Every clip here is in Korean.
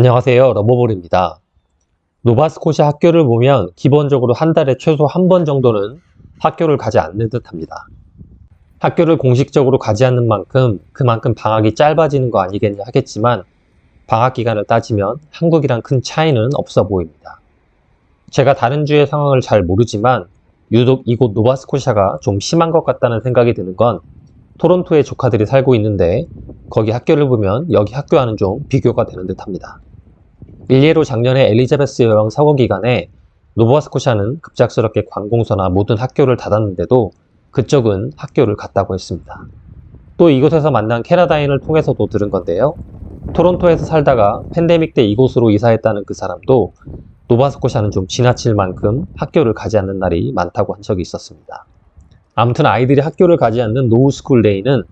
안녕하세요. 러버볼입니다. 노바스코샤 학교를 보면 기본적으로 한 달에 최소 한 번 정도는 학교를 가지 않는 듯 합니다. 학교를 공식적으로 가지 않는 만큼 그만큼 방학이 짧아지는 거 아니겠냐 하겠지만 방학 기간을 따지면 한국이랑 큰 차이는 없어 보입니다. 제가 다른 주의 상황을 잘 모르지만 유독 이곳 노바스코샤가 좀 심한 것 같다는 생각이 드는 건 토론토에 조카들이 살고 있는데 거기 학교를 보면 여기 학교와는 좀 비교가 되는 듯 합니다. 일례로 작년에 엘리자베스 여왕 서거 기간에 노바스코샤는 급작스럽게 관공서나 모든 학교를 닫았는데도 그쪽은 학교를 갔다고 했습니다. 또 이곳에서 만난 캐나다인을 통해서도 들은 건데요. 토론토에서 살다가 팬데믹 때 이곳으로 이사했다는 그 사람도 노바스코샤는 좀 지나칠 만큼 학교를 가지 않는 날이 많다고 한 적이 있었습니다. 아무튼 아이들이 학교를 가지 않는 노우스쿨 데이는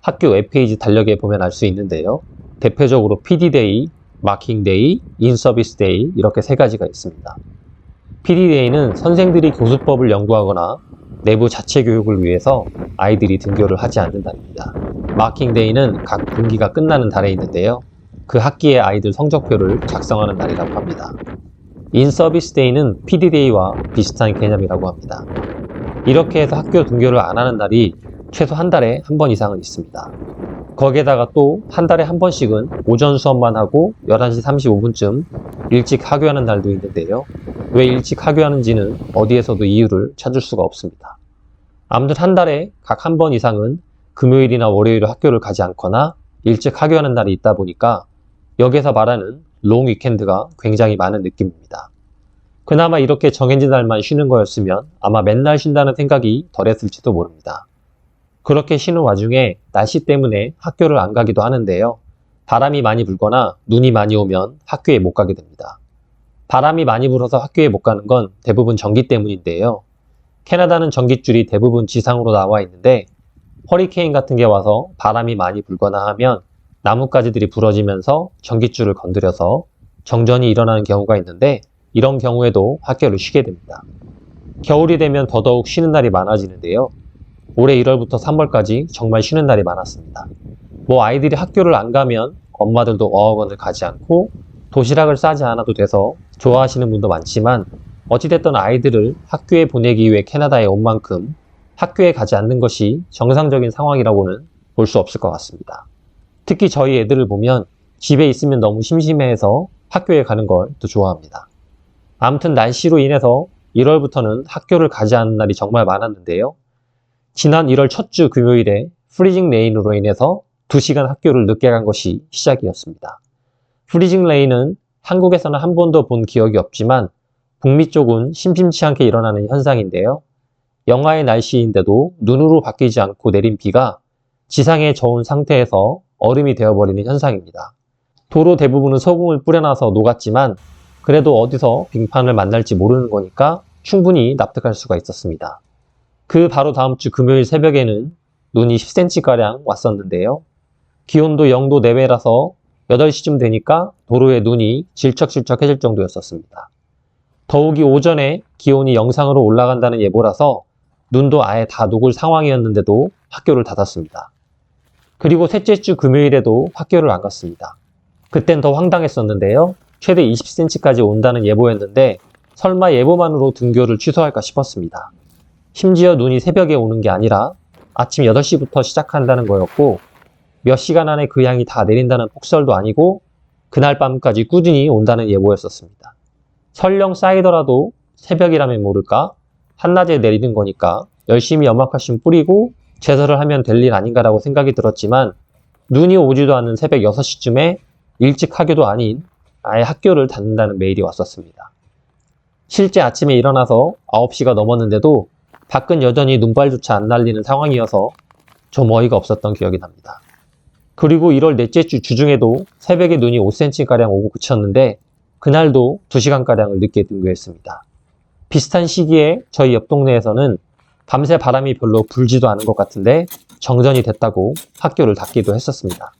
학교 웹페이지 달력에 보면 알 수 있는데요. 대표적으로 PD데이, 마킹데이, 인서비스데이 이렇게 세 가지가 있습니다. PD데이는 선생들이 교수법을 연구하거나 내부 자체 교육을 위해서 아이들이 등교를 하지 않는 날입니다. 마킹데이는 각 분기가 끝나는 달에 있는데요. 그 학기의 아이들 성적표를 작성하는 날이라고 합니다. 인서비스데이는 PD데이와 비슷한 개념이라고 합니다. 이렇게 해서 학교 등교를 안 하는 날이 최소 한 달에 한 번 이상은 있습니다. 거기에다가 또 한 달에 한 번씩은 오전 수업만 하고 11시 35분쯤 일찍 하교하는 날도 있는데요. 왜 일찍 하교하는지는 어디에서도 이유를 찾을 수가 없습니다. 아무튼 한 달에 각 한 번 이상은 금요일이나 월요일에 학교를 가지 않거나 일찍 하교하는 날이 있다 보니까 여기서 말하는 롱 위켄드가 굉장히 많은 느낌입니다. 그나마 이렇게 정해진 날만 쉬는 거였으면 아마 맨날 쉰다는 생각이 덜했을지도 모릅니다. 그렇게 쉬는 와중에 날씨 때문에 학교를 안 가기도 하는데요. 바람이 많이 불거나 눈이 많이 오면 학교에 못 가게 됩니다. 바람이 많이 불어서 학교에 못 가는 건 대부분 전기 때문인데요. 캐나다는 전깃줄이 대부분 지상으로 나와 있는데 허리케인 같은 게 와서 바람이 많이 불거나 하면 나뭇가지들이 부러지면서 전깃줄을 건드려서 정전이 일어나는 경우가 있는데 이런 경우에도 학교를 쉬게 됩니다. 겨울이 되면 더더욱 쉬는 날이 많아지는데요. 올해 1월부터 3월까지 정말 쉬는 날이 많았습니다. 아이들이 학교를 안 가면 엄마들도 어학원을 가지 않고 도시락을 싸지 않아도 돼서 좋아하시는 분도 많지만 어찌됐든 아이들을 학교에 보내기 위해 캐나다에 온 만큼 학교에 가지 않는 것이 정상적인 상황이라고는 볼 수 없을 것 같습니다. 특히 저희 애들을 보면 집에 있으면 너무 심심해해서 학교에 가는 걸 더 좋아합니다. 아무튼 날씨로 인해서 1월부터는 학교를 가지 않는 날이 정말 많았는데요. 지난 1월 첫 주 금요일에 프리징 레인으로 인해서 2시간 학교를 늦게 간 것이 시작이었습니다. 프리징 레인은 한국에서는 한 번도 본 기억이 없지만 북미 쪽은 심심치 않게 일어나는 현상인데요. 영하의 날씨인데도 눈으로 바뀌지 않고 내린 비가 지상에 저온 상태에서 얼음이 되어버리는 현상입니다. 도로 대부분은 소금을 뿌려놔서 녹았지만 그래도 어디서 빙판을 만날지 모르는 거니까 충분히 납득할 수가 있었습니다. 그 바로 다음 주 금요일 새벽에는 눈이 10cm가량 왔었는데요. 기온도 0도 내외라서 8시쯤 되니까 도로에 눈이 질척질척해질 정도였었습니다. 더욱이 오전에 기온이 영상으로 올라간다는 예보라서 눈도 아예 다 녹을 상황이었는데도 학교를 닫았습니다. 그리고 셋째 주 금요일에도 학교를 안 갔습니다. 그땐 더 황당했었는데요. 최대 20cm까지 온다는 예보였는데 설마 예보만으로 등교를 취소할까 싶었습니다. 심지어 눈이 새벽에 오는 게 아니라 아침 8시부터 시작한다는 거였고 몇 시간 안에 그 양이 다 내린다는 폭설도 아니고 그날 밤까지 꾸준히 온다는 예보였었습니다. 설령 쌓이더라도 새벽이라면 모를까 한낮에 내리는 거니까 열심히 염화칼슘 뿌리고 제설을 하면 될 일 아닌가라고 생각이 들었지만 눈이 오지도 않는 새벽 6시쯤에 일찍 하교도 아닌 아예 학교를 닫는다는 메일이 왔었습니다. 실제 아침에 일어나서 9시가 넘었는데도 밖은 여전히 눈발조차 안 날리는 상황이어서 좀 어이가 없었던 기억이 납니다. 그리고 1월 넷째 주 주중에도 새벽에 눈이 5cm가량 오고 그쳤는데 그날도 2시간가량을 늦게 등교했습니다. 비슷한 시기에 저희 옆 동네에서는 밤새 바람이 별로 불지도 않은 것 같은데 정전이 됐다고 학교를 닫기도 했었습니다.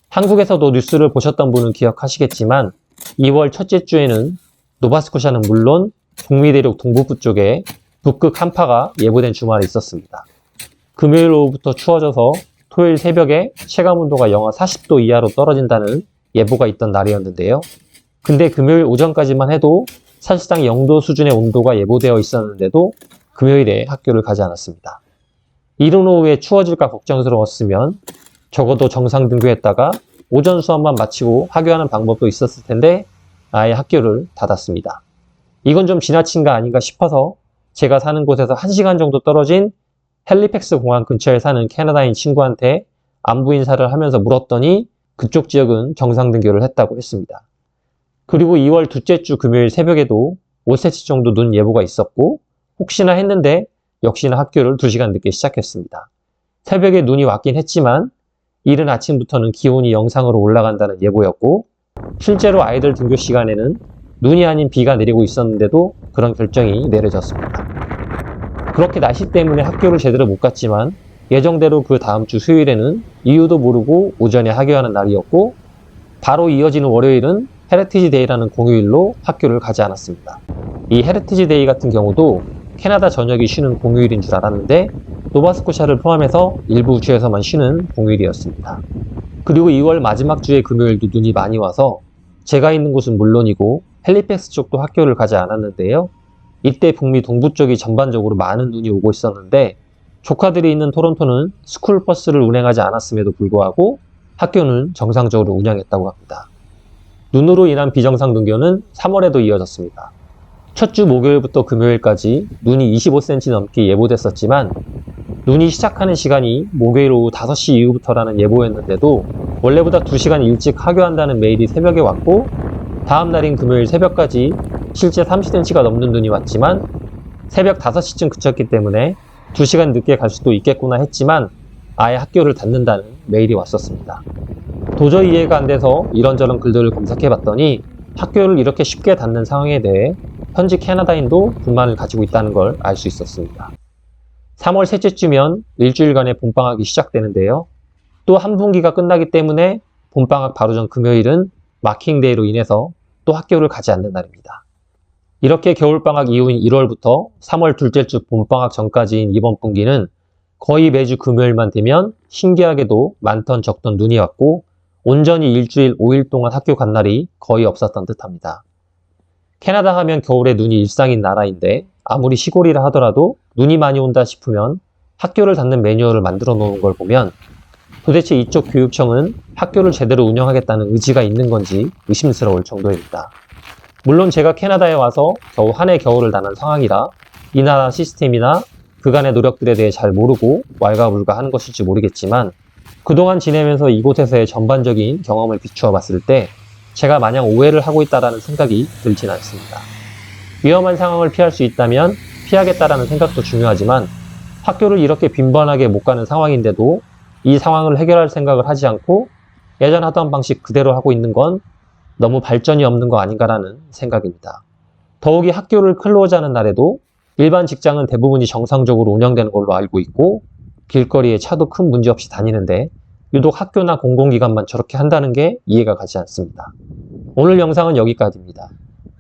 한국에서도 뉴스를 보셨던 분은 기억하시겠지만 2월 첫째 주에는 노바스코샤는 물론 북미 대륙 동북부 쪽에 북극 한파가 예보된 주말에 있었습니다. 금요일 오후부터 추워져서 토요일 새벽에 체감온도가 영하 40도 이하로 떨어진다는 예보가 있던 날이었는데요. 근데 금요일 오전까지만 해도 사실상 0도 수준의 온도가 예보되어 있었는데도 금요일에 학교를 가지 않았습니다. 이른 오후에 추워질까 걱정스러웠으면 적어도 정상 등교했다가 오전 수업만 마치고 하교하는 방법도 있었을 텐데 아예 학교를 닫았습니다. 이건 좀 지나친 거 아닌가 싶어서 제가 사는 곳에서 1시간 정도 떨어진 헬리팩스 공항 근처에 사는 캐나다인 친구한테 안부 인사를 하면서 물었더니 그쪽 지역은 정상 등교를 했다고 했습니다. 그리고 2월 둘째 주 금요일 새벽에도 5cm 정도 눈 예보가 있었고 혹시나 했는데 역시나 학교를 2시간 늦게 시작했습니다. 새벽에 눈이 왔긴 했지만 이른 아침부터는 기온이 영상으로 올라간다는 예보였고 실제로 아이들 등교 시간에는 눈이 아닌 비가 내리고 있었는데도 그런 결정이 내려졌습니다. 그렇게 날씨 때문에 학교를 제대로 못 갔지만 예정대로 그 다음 주 수요일에는 이유도 모르고 오전에 하교하는 날이었고 바로 이어지는 월요일은 헤리티지 데이라는 공휴일로 학교를 가지 않았습니다. 이 헤리티지 데이 같은 경우도 캐나다 전역이 쉬는 공휴일인 줄 알았는데 노바스코샤를 포함해서 일부 주에서만 쉬는 공휴일이었습니다. 그리고 2월 마지막 주의 금요일도 눈이 많이 와서 제가 있는 곳은 물론이고 헬리팩스 쪽도 학교를 가지 않았는데요. 이때 북미 동부 쪽이 전반적으로 많은 눈이 오고 있었는데 조카들이 있는 토론토는 스쿨버스를 운행하지 않았음에도 불구하고 학교는 정상적으로 운영했다고 합니다. 눈으로 인한 비정상 등교는 3월에도 이어졌습니다. 첫 주 목요일부터 금요일까지 눈이 25cm 넘게 예보됐었지만 눈이 시작하는 시간이 목요일 오후 5시 이후부터라는 예보였는데도 원래보다 2시간 일찍 하교한다는 메일이 새벽에 왔고 다음 날인 금요일 새벽까지 실제 30cm가 넘는 눈이 왔지만 새벽 5시쯤 그쳤기 때문에 2시간 늦게 갈 수도 있겠구나 했지만 아예 학교를 닫는다는 메일이 왔었습니다. 도저히 이해가 안 돼서 이런저런 글들을 검색해 봤더니 학교를 이렇게 쉽게 닫는 상황에 대해 현지 캐나다인도 불만을 가지고 있다는 걸 알 수 있었습니다. 3월 셋째 주면 일주일간의 봄방학이 시작되는데요. 또 한 분기가 끝나기 때문에 봄방학 바로 전 금요일은 마킹데이로 인해서 또 학교를 가지 않는 날입니다. 이렇게 겨울방학 이후인 1월부터 3월 둘째 주 봄방학 전까지인 이번 분기는 거의 매주 금요일만 되면 신기하게도 많던 적던 눈이 왔고 온전히 일주일 5일 동안 학교 간 날이 거의 없었던 듯합니다. 캐나다 하면 겨울에 눈이 일상인 나라인데 아무리 시골이라 하더라도 눈이 많이 온다 싶으면 학교를 닫는 매뉴얼을 만들어 놓은 걸 보면 도대체 이쪽 교육청은 학교를 제대로 운영하겠다는 의지가 있는 건지 의심스러울 정도입니다. 물론 제가 캐나다에 와서 겨우 한 해 겨울을 나는 상황이라 이 나라 시스템이나 그간의 노력들에 대해 잘 모르고 왈가불가하는 것일지 모르겠지만 그동안 지내면서 이곳에서의 전반적인 경험을 비추어 봤을 때 제가 마냥 오해를 하고 있다는 생각이 들진 않습니다. 위험한 상황을 피할 수 있다면 피하겠다라는 생각도 중요하지만 학교를 이렇게 빈번하게 못 가는 상황인데도 이 상황을 해결할 생각을 하지 않고 예전 하던 방식 그대로 하고 있는 건 너무 발전이 없는 거 아닌가라는 생각입니다. 더욱이 학교를 클로즈하는 날에도 일반 직장은 대부분이 정상적으로 운영되는 걸로 알고 있고 길거리에 차도 큰 문제 없이 다니는데 유독 학교나 공공기관만 저렇게 한다는 게 이해가 가지 않습니다. 오늘 영상은 여기까지입니다.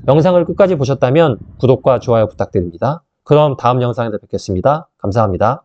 영상을 끝까지 보셨다면 구독과 좋아요 부탁드립니다. 그럼 다음 영상에서 뵙겠습니다. 감사합니다.